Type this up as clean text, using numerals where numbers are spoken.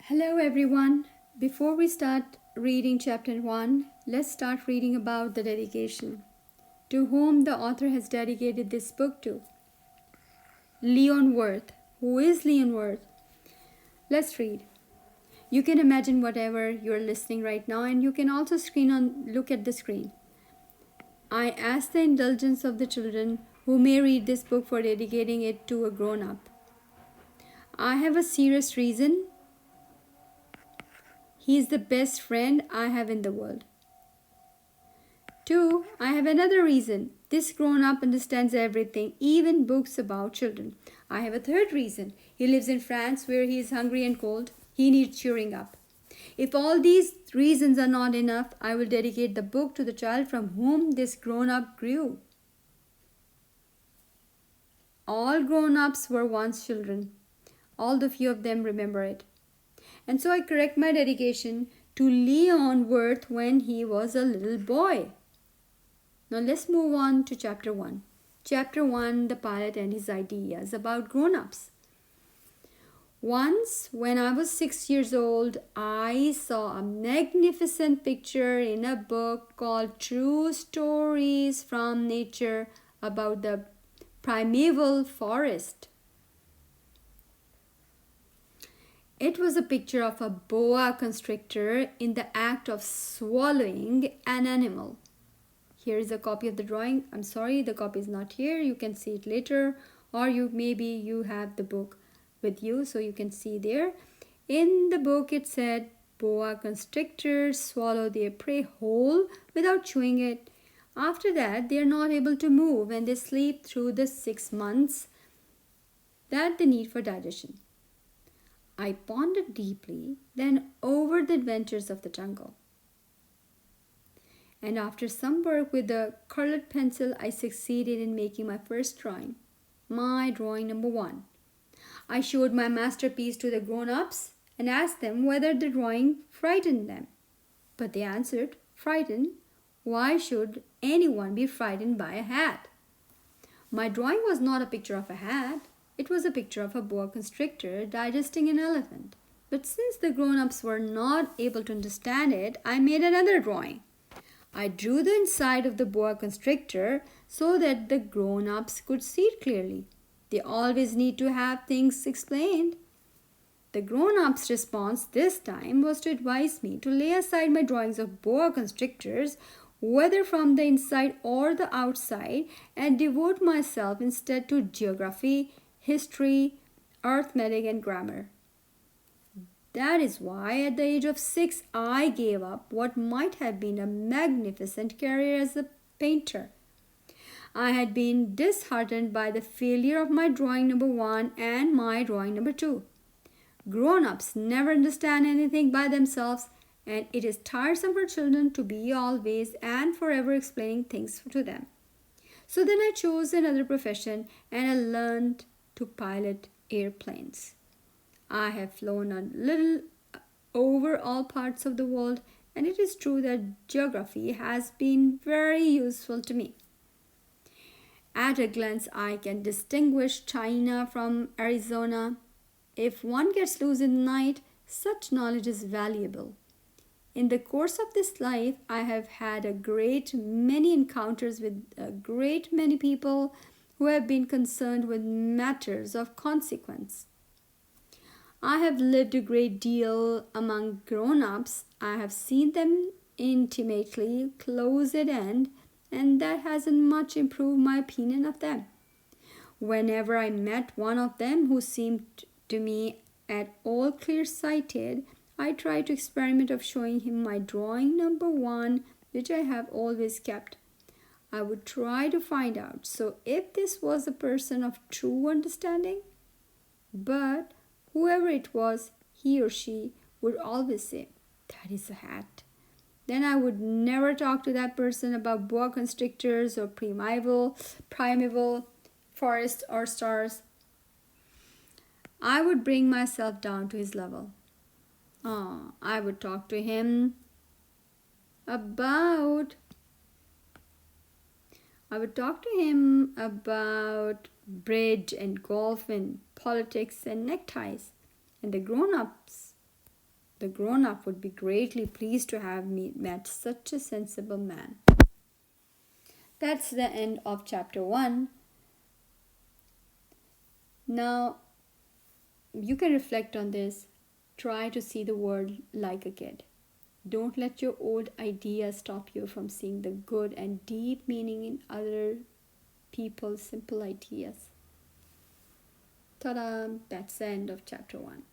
Hello everyone. Before we start reading chapter 1, let's start reading about the dedication. To whom the author has dedicated this book to? Leon Worth. Who is Leon Worth? Let's read. You can imagine whatever you're listening right now, and you can also look at the screen. I ask the indulgence of the children who may read this book for dedicating it to a grown-up. I have a serious reason. He is the best friend I have in the world. 2. I have another reason. This grown-up understands everything, even books about children. I have a third reason. He lives in France where he is hungry and cold. He needs cheering up. If all these reasons are not enough, I will dedicate the book to the child from whom this grown-up grew. All grown-ups were once children. All the few of them remember it. And so I correct my dedication to Leon Worth when he was a little boy. Now let's move on to chapter 1. Chapter 1, the pilot and his ideas about grown-ups. Once, when I was 6 years old, I saw a magnificent picture in a book called True Stories from Nature about the primeval forest. It was a picture of a boa constrictor in the act of swallowing an animal. Here is a copy of the drawing. I'm sorry, the copy is not here. You can see it later, or maybe you have the book with you, so you can see there. In the book, it said boa constrictors swallow their prey whole without chewing it. After that, they are not able to move, and they sleep through the 6 months that they need for digestion. I pondered deeply then over the adventures of the jungle. And after some work with a colored pencil, I succeeded in making my first drawing, my drawing number 1. I showed my masterpiece to the grown-ups and asked them whether the drawing frightened them. But they answered, "Frightened? Why should anyone be frightened by a hat?" My drawing was not a picture of a hat. It was a picture of a boa constrictor digesting an elephant. But since the grown-ups were not able to understand it, I made another drawing. I drew the inside of the boa constrictor so that the grown-ups could see it clearly. They always need to have things explained. The grown-ups' response this time was to advise me to lay aside my drawings of boa constrictors, whether from the inside or the outside, and devote myself instead to geography, history, arithmetic, and grammar. That is why at the age of 6 I gave up what might have been a magnificent career as a painter. I had been disheartened by the failure of my drawing number 1 and my drawing number 2. Grown-ups never understand anything by themselves, and it is tiresome for children to be always and forever explaining things to them. So then I chose another profession and I learned to pilot airplanes. I have flown a little over all parts of the world, and it is true that geography has been very useful to me. At a glance, I can distinguish China from Arizona. If one gets loose in the night, such knowledge is valuable. In the course of this life, I have had a great many encounters with a great many people who have been concerned with matters of consequence. I have lived a great deal among grown-ups. I have seen them intimately, close at hand, and that hasn't much improved my opinion of them. Whenever I met one of them who seemed to me at all clear-sighted, I tried to experiment of showing him my drawing number 1, which I have always kept. I would try to find out if this was a person of true understanding. But whoever it was, he or she would always say, "That is a hat." Then I would never talk to that person about boa constrictors or primeval forests or stars. I would bring myself down to his level. I would talk to him about bridge and golf and politics and neckties. And the grown-ups The grown up would be greatly pleased to have met such a sensible man. That's the end of chapter 1. Now, you can reflect on this. Try to see the world like a kid. Don't let your old ideas stop you from seeing the good and deep meaning in other people's simple ideas. Ta-da! That's the end of chapter 1.